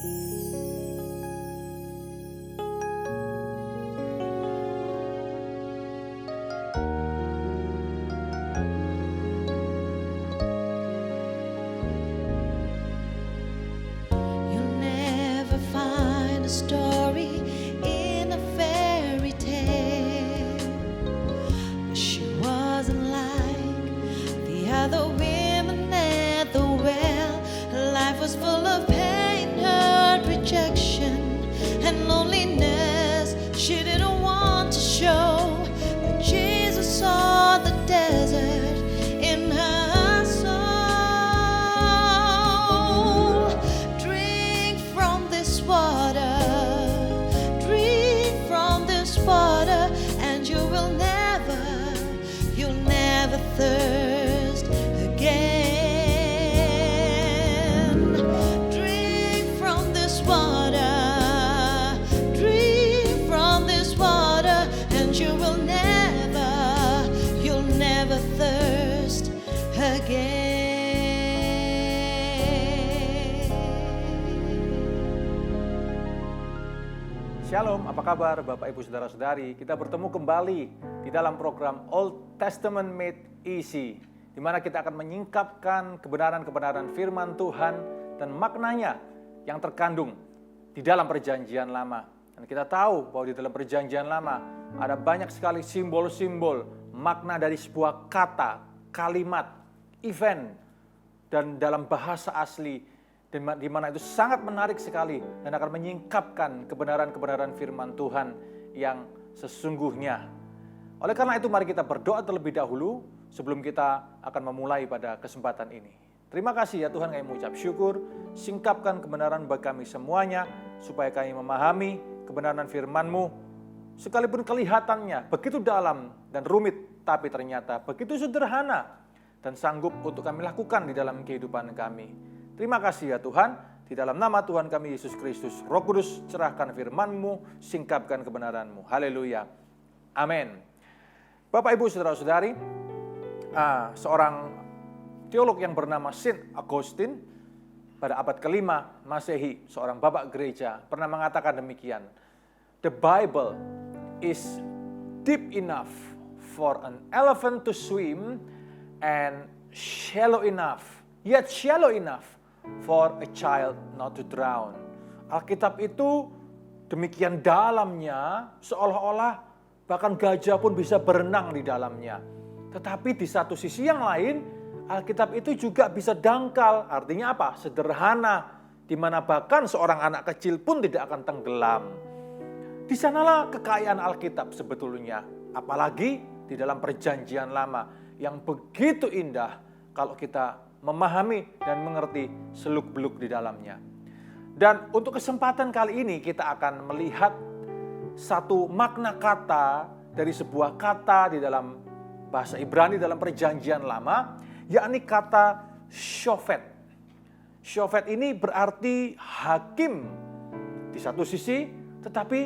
You'll never find a story in a fairy tale, but she wasn't like the other women at the well. Her life was full of pain, hurt, rejection, and loneliness. She didn't want to show, but Jesus saw the desert in her soul. Drink from this water, drink from this water, and you'll never thirst again. Drink from this water, drink from this water, and you'll never thirst again. Shalom, apa kabar Bapak Ibu Saudara-saudari? Kita bertemu kembali di dalam program Old Testament Made Easy, di mana kita akan menyingkapkan kebenaran-kebenaran firman Tuhan dan maknanya yang terkandung di dalam perjanjian lama. Dan kita tahu bahwa di dalam perjanjian lama ada banyak sekali simbol-simbol, makna dari sebuah kata, kalimat, event, dan dalam bahasa asli, di mana itu sangat menarik sekali dan akan menyingkapkan kebenaran-kebenaran firman Tuhan yang sesungguhnya. Oleh karena itu mari kita berdoa terlebih dahulu sebelum kita akan memulai pada kesempatan ini. Terima kasih ya Tuhan, kami mengucap syukur, singkapkan kebenaran bagi kami semuanya, supaya kami memahami kebenaran firman-Mu, sekalipun kelihatannya begitu dalam dan rumit, tapi ternyata begitu sederhana dan sanggup untuk kami lakukan di dalam kehidupan kami. Terima kasih ya Tuhan, di dalam nama Tuhan kami Yesus Kristus, Roh Kudus cerahkan firman-Mu, singkapkan kebenaran-Mu. Haleluya. Amin. Bapak Ibu Saudara-saudari, seorang teolog yang bernama Saint Augustine pada abad ke-5 Masehi, seorang bapak gereja, pernah mengatakan demikian. The Bible is deep enough for an elephant to swim and shallow enough, yet shallow enough for a child not to drown. Alkitab itu demikian dalamnya, seolah-olah bahkan gajah pun bisa berenang di dalamnya. Tetapi di satu sisi yang lain, Alkitab itu juga bisa dangkal. Artinya apa? Sederhana, di mana bahkan seorang anak kecil pun tidak akan tenggelam. Di sanalah kekayaan Alkitab sebetulnya. Apalagi di dalam perjanjian lama yang begitu indah kalau kita memahami dan mengerti seluk-beluk di dalamnya. Dan untuk kesempatan kali ini kita akan melihat satu makna kata dari sebuah kata di dalam bahasa Ibrani dalam perjanjian lama, yakni kata shofet. Shofet ini berarti hakim di satu sisi, tetapi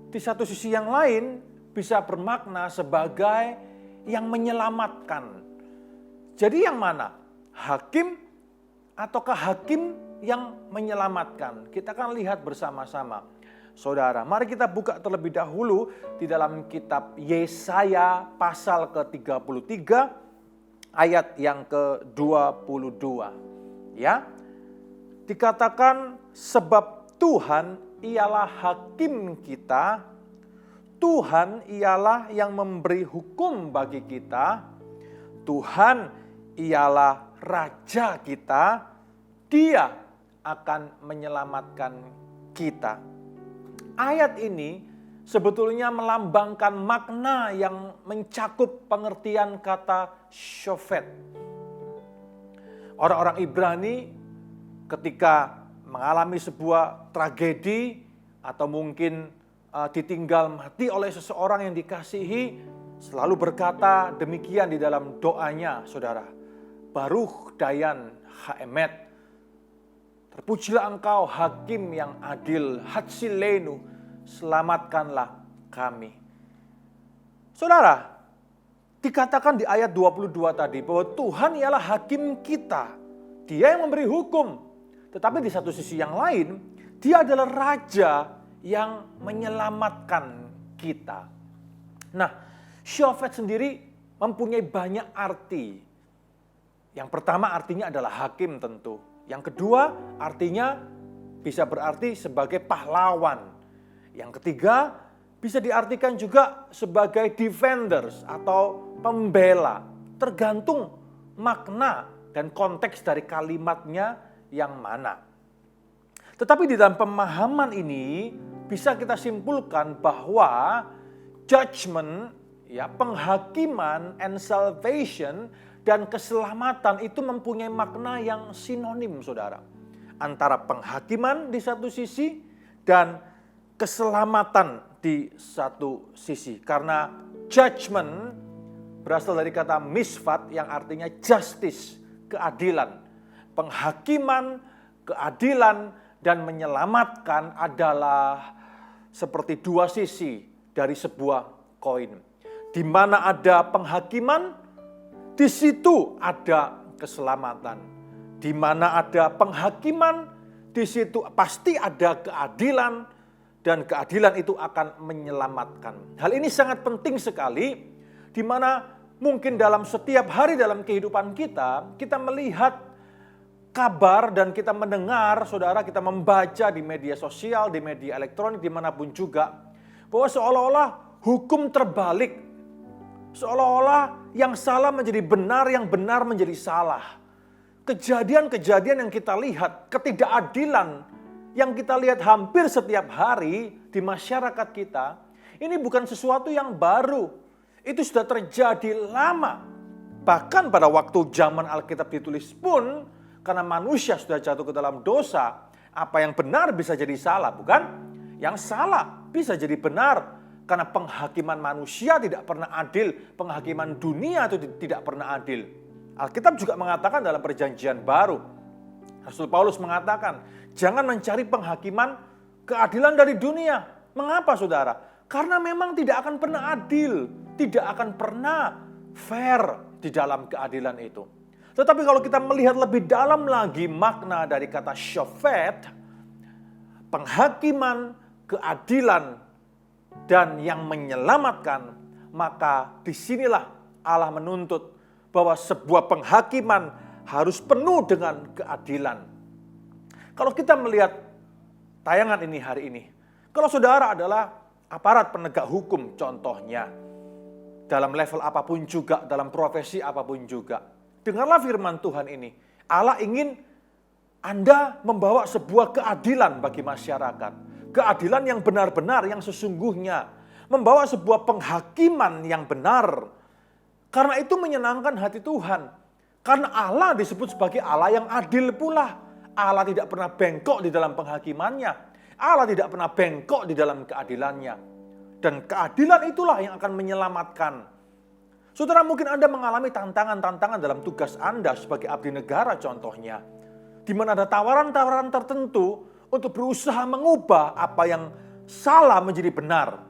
di satu sisi yang lain bisa bermakna sebagai yang menyelamatkan. Jadi yang mana? Hakim ataukah hakim yang menyelamatkan? Kita akan lihat bersama-sama. Saudara, mari kita buka terlebih dahulu di dalam kitab Yesaya pasal ke-33 ayat yang ke-22. Ya. Dikatakan sebab Tuhan ialah hakim kita, Tuhan ialah yang memberi hukum bagi kita, Tuhan ialah Raja kita, Dia akan menyelamatkan kita. Ayat ini sebetulnya melambangkan makna yang mencakup pengertian kata shofet. Orang-orang Ibrani ketika mengalami sebuah tragedi atau mungkin ditinggal mati oleh seseorang yang dikasihi, selalu berkata demikian di dalam doanya, saudara. Baruch dayan ha'emet, terpujilah engkau hakim yang adil, hatsilenu, selamatkanlah kami. Saudara, dikatakan di ayat 22 tadi bahwa Tuhan ialah hakim kita. Dia yang memberi hukum. Tetapi di satu sisi yang lain, Dia adalah raja yang menyelamatkan kita. Nah, Shofet sendiri mempunyai banyak arti. Yang pertama artinya adalah hakim tentu. Yang kedua artinya bisa berarti sebagai pahlawan. Yang ketiga bisa diartikan juga sebagai defenders atau pembela. Tergantung makna dan konteks dari kalimatnya yang mana. Tetapi di dalam pemahaman ini bisa kita simpulkan bahwa judgment, ya, penghakiman and salvation dan keselamatan itu mempunyai makna yang sinonim, saudara. Antara penghakiman di satu sisi dan keselamatan di satu sisi. Karena judgment berasal dari kata misfat yang artinya justice, keadilan. Penghakiman, keadilan, dan menyelamatkan adalah seperti dua sisi dari sebuah koin. Di mana ada penghakiman, di situ ada keselamatan. Di mana ada penghakiman, di situ pasti ada keadilan, dan keadilan itu akan menyelamatkan. Hal ini sangat penting sekali, di mana mungkin dalam setiap hari dalam kehidupan kita melihat kabar dan kita mendengar, saudara, kita membaca di media sosial, di media elektronik, dimanapun juga, bahwa seolah-olah hukum terbalik. Seolah-olah yang salah menjadi benar, yang benar menjadi salah. Kejadian-kejadian yang kita lihat, ketidakadilan yang kita lihat hampir setiap hari di masyarakat kita, ini bukan sesuatu yang baru. Itu sudah terjadi lama. Bahkan pada waktu zaman Alkitab ditulis pun, karena manusia sudah jatuh ke dalam dosa, apa yang benar bisa jadi salah, bukan? Yang salah bisa jadi benar. Karena penghakiman manusia tidak pernah adil, penghakiman dunia itu tidak pernah adil. Alkitab juga mengatakan dalam perjanjian baru, Rasul Paulus mengatakan, jangan mencari penghakiman keadilan dari dunia. Mengapa, saudara? Karena memang tidak akan pernah adil, tidak akan pernah fair di dalam keadilan itu. Tetapi kalau kita melihat lebih dalam lagi makna dari kata shofet, penghakiman, keadilan, dan yang menyelamatkan, maka disinilah Allah menuntut bahwa sebuah penghakiman harus penuh dengan keadilan. Kalau kita melihat tayangan ini hari ini, kalau saudara adalah aparat penegak hukum contohnya, dalam level apapun juga, dalam profesi apapun juga, dengarlah firman Tuhan ini. Allah ingin Anda membawa sebuah keadilan bagi masyarakat. Keadilan yang benar-benar, yang sesungguhnya. Membawa sebuah penghakiman yang benar. Karena itu menyenangkan hati Tuhan. Karena Allah disebut sebagai Allah yang adil pula. Allah tidak pernah bengkok di dalam penghakimannya. Allah tidak pernah bengkok di dalam keadilannya. Dan keadilan itulah yang akan menyelamatkan. Saudara, mungkin Anda mengalami tantangan-tantangan dalam tugas Anda sebagai abdi negara contohnya. Di mana ada tawaran-tawaran tertentu untuk berusaha mengubah apa yang salah menjadi benar.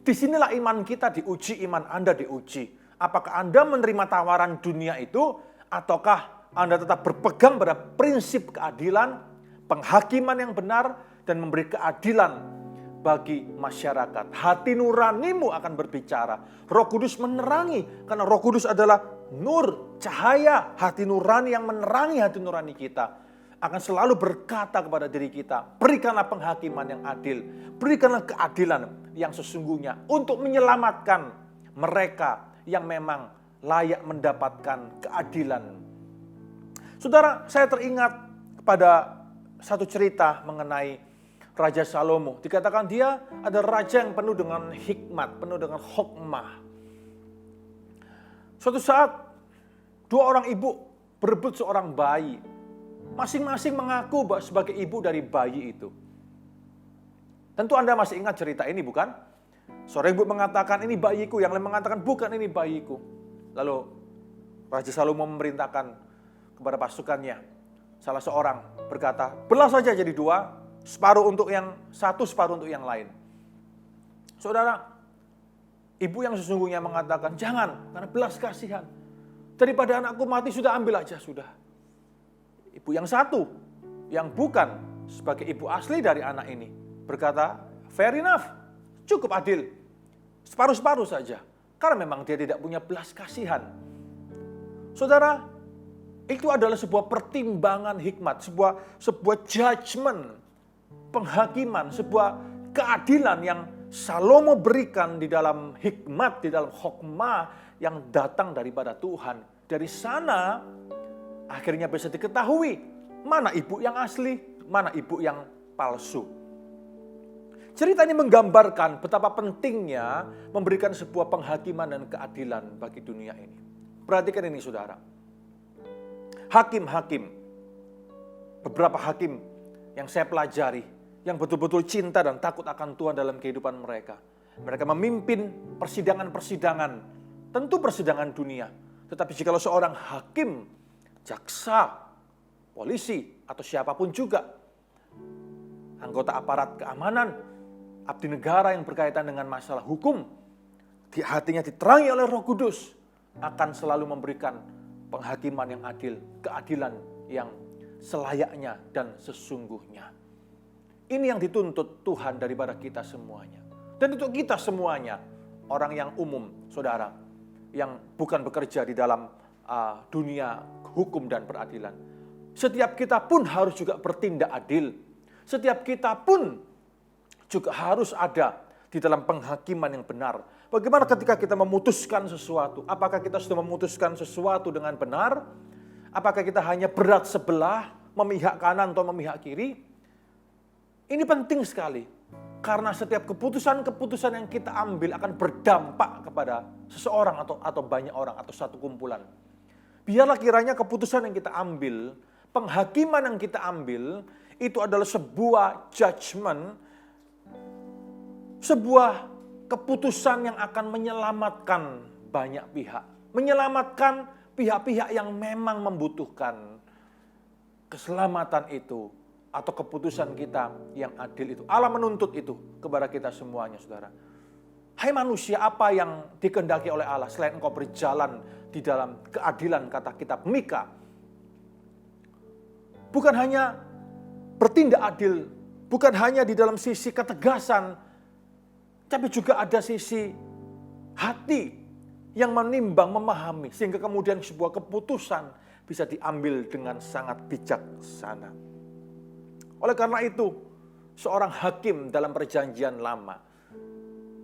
Disinilah iman kita diuji, iman Anda diuji. Apakah Anda menerima tawaran dunia itu, ataukah Anda tetap berpegang pada prinsip keadilan, penghakiman yang benar, dan memberi keadilan bagi masyarakat. Hati nuranimu akan berbicara. Roh Kudus menerangi, karena Roh Kudus adalah nur, cahaya. Hati nurani yang menerangi hati nurani kita akan selalu berkata kepada diri kita, berikanlah penghakiman yang adil, berikanlah keadilan yang sesungguhnya untuk menyelamatkan mereka yang memang layak mendapatkan keadilan. Saudara, saya teringat kepada satu cerita mengenai Raja Salomo. Dikatakan dia ada raja yang penuh dengan hikmat, penuh dengan hokmah. Suatu saat, dua orang ibu berebut seorang bayi. Masing-masing mengaku sebagai ibu dari bayi itu. Tentu Anda masih ingat cerita ini, bukan? Seorang ibu mengatakan, ini bayiku. Yang lain mengatakan, bukan, ini bayiku. Lalu Raja Salomo memerintahkan kepada pasukannya. Salah seorang berkata, belah saja jadi dua. Separuh untuk yang satu, separuh untuk yang lain. Saudara, ibu yang sesungguhnya mengatakan, jangan, karena belas kasihan. Daripada anakku mati, sudah ambil aja, sudah. Ibu yang satu, yang bukan sebagai ibu asli dari anak ini berkata, fair enough, cukup adil. Separuh-separuh saja. Karena memang dia tidak punya belas kasihan. Saudara, itu adalah sebuah pertimbangan hikmat, sebuah judgment, penghakiman, sebuah keadilan yang Salomo berikan di dalam hikmat, di dalam hokmah yang datang daripada Tuhan. Dari sana akhirnya bisa diketahui mana ibu yang asli, mana ibu yang palsu. Cerita ini menggambarkan betapa pentingnya memberikan sebuah penghakiman dan keadilan bagi dunia ini. Perhatikan ini saudara. Hakim-hakim, beberapa hakim yang saya pelajari, yang betul-betul cinta dan takut akan Tuhan dalam kehidupan mereka. Mereka memimpin persidangan-persidangan, tentu persidangan dunia. Tetapi jika seorang hakim, jaksa, polisi, atau siapapun juga, anggota aparat keamanan, abdi negara yang berkaitan dengan masalah hukum, di hatinya diterangi oleh Roh Kudus, akan selalu memberikan penghakiman yang adil, keadilan yang selayaknya dan sesungguhnya. Ini yang dituntut Tuhan daripada kita semuanya. Dan untuk kita semuanya, orang yang umum, saudara, yang bukan bekerja di dalam dunia hukum dan peradilan. Setiap kita pun harus juga bertindak adil. Setiap kita pun juga harus ada di dalam penghakiman yang benar. Bagaimana ketika kita memutuskan sesuatu? Apakah kita sudah memutuskan sesuatu dengan benar? Apakah kita hanya berat sebelah, memihak kanan atau memihak kiri? Ini penting sekali. Karena setiap keputusan-keputusan yang kita ambil akan berdampak kepada seseorang atau banyak orang atau satu kumpulan. Biarlah kiranya keputusan yang kita ambil, penghakiman yang kita ambil, itu adalah sebuah judgment, sebuah keputusan yang akan menyelamatkan banyak pihak. Menyelamatkan pihak-pihak yang memang membutuhkan keselamatan itu atau keputusan kita yang adil itu. Allah menuntut itu kepada kita semuanya, saudara. Hai manusia, apa yang dikehendaki oleh Allah selain engkau berjalan di dalam keadilan, kata kitab Mika. Bukan hanya bertindak adil, bukan hanya di dalam sisi ketegasan, tapi juga ada sisi hati yang menimbang, memahami, sehingga kemudian sebuah keputusan bisa diambil dengan sangat bijaksana. Oleh karena itu, seorang hakim dalam perjanjian lama,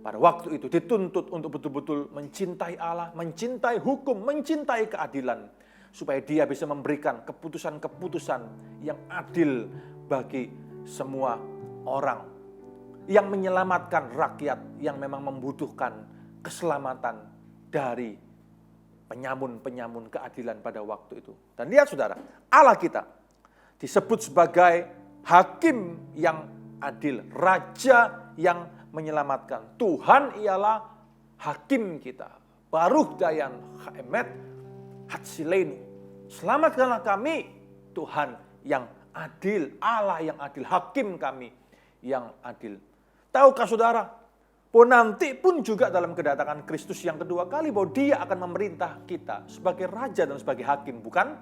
pada waktu itu dituntut untuk betul-betul mencintai Allah, mencintai hukum, mencintai keadilan, supaya dia bisa memberikan keputusan-keputusan yang adil bagi semua orang, yang menyelamatkan rakyat yang memang membutuhkan keselamatan dari penyamun-penyamun keadilan pada waktu itu. Dan lihat saudara, Allah kita disebut sebagai hakim yang adil, raja yang menyelamatkan. Tuhan ialah hakim kita. Baruch dayan haemet hatsilenu. Selamatkanlah kami, Tuhan yang adil, Allah yang adil, hakim kami yang adil. Tahukah saudara, bahwa nanti pun juga dalam kedatangan Kristus yang kedua kali, bahwa dia akan memerintah kita sebagai raja dan sebagai hakim, bukan?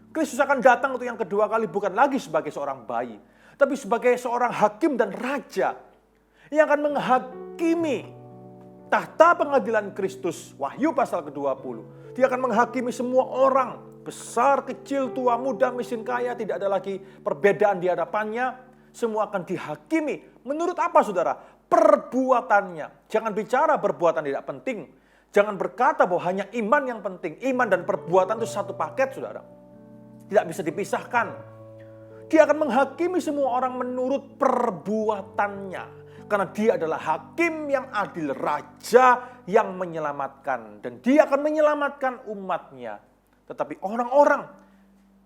Kristus akan datang untuk yang kedua kali bukan lagi sebagai seorang bayi, tapi sebagai seorang hakim dan raja yang akan menghakimi tahta pengadilan Kristus. Wahyu pasal ke-20. Dia akan menghakimi semua orang, besar, kecil, tua, muda, miskin, kaya, tidak ada lagi perbedaan di hadapannya. Semua akan dihakimi. Menurut apa saudara? Perbuatannya. Jangan bicara perbuatan tidak penting. Jangan berkata bahwa hanya iman yang penting. Iman dan perbuatan itu satu paket saudara. Tidak bisa dipisahkan. Dia akan menghakimi semua orang menurut perbuatannya. Karena dia adalah hakim yang adil, raja yang menyelamatkan. Dan dia akan menyelamatkan umatnya. Tetapi orang-orang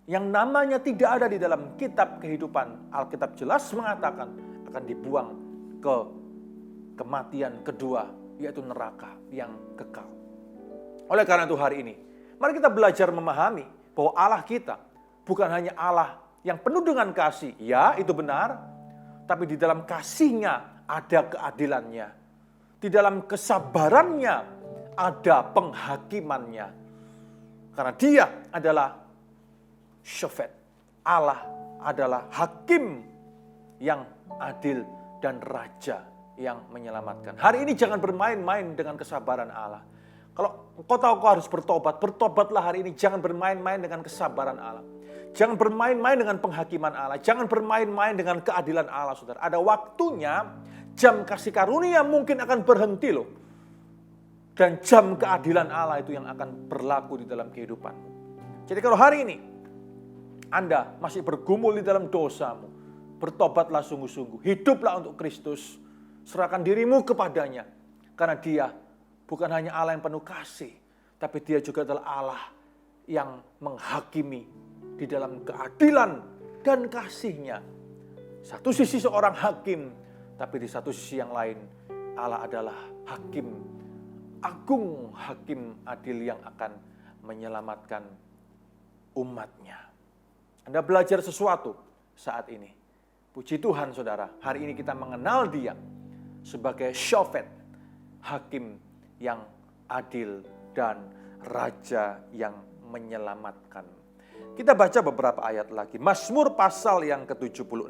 yang namanya tidak ada di dalam kitab kehidupan, Alkitab jelas mengatakan akan dibuang ke kematian kedua, yaitu neraka yang kekal. Oleh karena itu hari ini, mari kita belajar memahami bahwa Allah kita bukan hanya Allah yang penuh dengan kasih, ya itu benar, tapi di dalam kasihnya ada keadilannya. Di dalam kesabarannya ada penghakimannya. Karena dia adalah syofet. Allah adalah hakim yang adil dan Raja yang menyelamatkan. Hari ini jangan bermain-main dengan kesabaran Allah. Kalau engkau tahu kau harus bertobat, bertobatlah hari ini. Jangan bermain-main dengan kesabaran Allah. Jangan bermain-main dengan penghakiman Allah. Jangan bermain-main dengan keadilan Allah, saudara. Ada waktunya jam kasih karunia mungkin akan berhenti loh. Dan jam keadilan Allah itu yang akan berlaku di dalam kehidupanmu. Jadi kalau hari ini Anda masih bergumul di dalam dosamu, bertobatlah sungguh-sungguh. Hiduplah untuk Kristus. Serahkan dirimu kepadanya. Karena dia bukan hanya Allah yang penuh kasih, tapi dia juga adalah Allah yang menghakimi di dalam keadilan dan kasih-Nya. Satu sisi seorang hakim, tapi di satu sisi yang lain Allah adalah hakim agung, hakim adil yang akan menyelamatkan umat-Nya. Anda belajar sesuatu saat ini. Puji Tuhan saudara, hari ini kita mengenal dia sebagai Syofet, hakim yang adil dan Raja yang menyelamatkan. Kita baca beberapa ayat lagi. Mazmur pasal yang ke-76.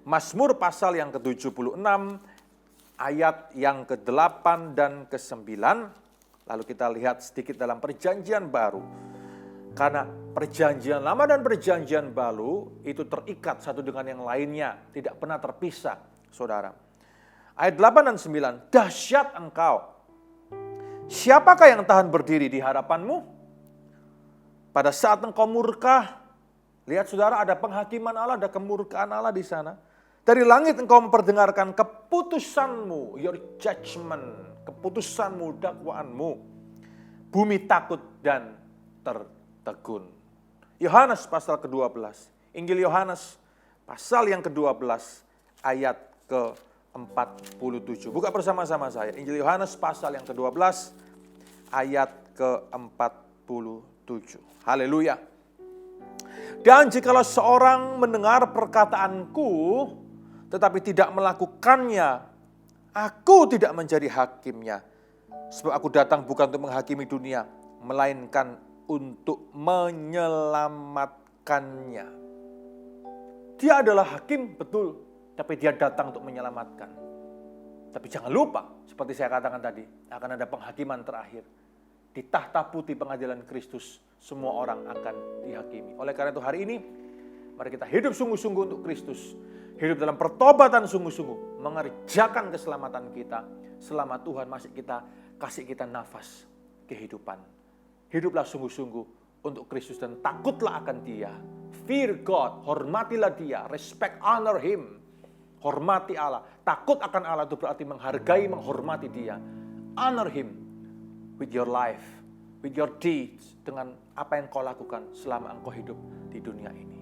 Mazmur pasal yang ke-76 ayat yang ke-8 dan ke-9. Lalu kita lihat sedikit dalam perjanjian baru. Karena perjanjian lama dan perjanjian baru itu terikat satu dengan yang lainnya. Tidak pernah terpisah, saudara. Ayat 8 dan 9. Dahsyat engkau. Siapakah yang tahan berdiri di hadapanmu? Pada saat engkau murka. Lihat saudara, ada penghakiman Allah, ada kemurkaan Allah di sana. Dari langit engkau memperdengarkan keputusanmu, your judgment, keputusanmu, dakwaanmu. Bumi takut dan tertegun. Yohanes pasal ke-12. Injil Yohanes pasal yang ke-12 ayat ke-47. Buka bersama-sama saya. Injil Yohanes pasal yang ke-12 ayat ke-47. Haleluya. Dan jikalau seorang mendengar perkataanku tetapi tidak melakukannya, aku tidak menjadi hakimnya. Sebab aku datang bukan untuk menghakimi dunia, melainkan untuk menyelamatkannya. Dia adalah hakim, betul. Tapi dia datang untuk menyelamatkan. Tapi jangan lupa, seperti saya katakan tadi, akan ada penghakiman terakhir. Di tahta putih pengadilan Kristus, semua orang akan dihakimi. Oleh karena itu hari ini, mari kita hidup sungguh-sungguh untuk Kristus. Hidup dalam pertobatan sungguh-sungguh. Mengerjakan keselamatan kita, selama Tuhan masih kasih kita nafas kehidupan. Hiduplah sungguh-sungguh untuk Kristus dan takutlah akan Dia. Fear God, hormatilah Dia, respect, honor Him. Hormati Allah. Takut akan Allah itu berarti menghargai, menghormati Dia. Honor Him with your life, with your deeds, dengan apa yang kau lakukan selama engkau hidup di dunia ini.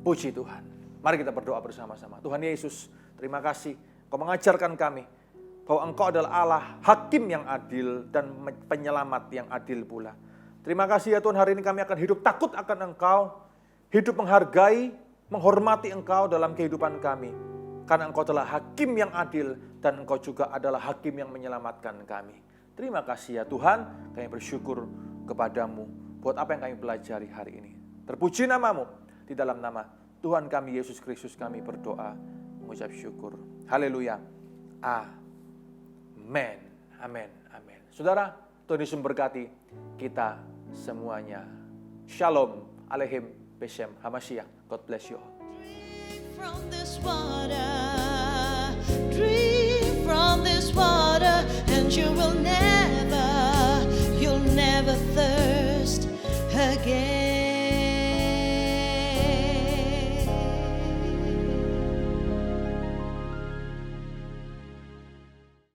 Puji Tuhan. Mari kita berdoa bersama-sama. Tuhan Yesus, terima kasih Kau mengajarkan kami bahwa Engkau adalah Allah, hakim yang adil dan penyelamat yang adil pula. Terima kasih ya Tuhan, hari ini kami akan hidup takut akan Engkau, hidup menghargai, menghormati Engkau dalam kehidupan kami. Karena Engkau adalah hakim yang adil dan Engkau juga adalah hakim yang menyelamatkan kami. Terima kasih ya Tuhan, kami bersyukur kepadamu buat apa yang kami pelajari hari ini. Terpuji namamu, di dalam nama Tuhan kami Yesus Kristus kami berdoa, mengucap syukur. Haleluya. Amin. Amin. Amin. Saudara, Tuhan Yesus memberkati kita semuanya. Shalom. Aleichem. Beshem. Hamashiach. God bless you all. From this water, drink from this water, and you'll never thirst.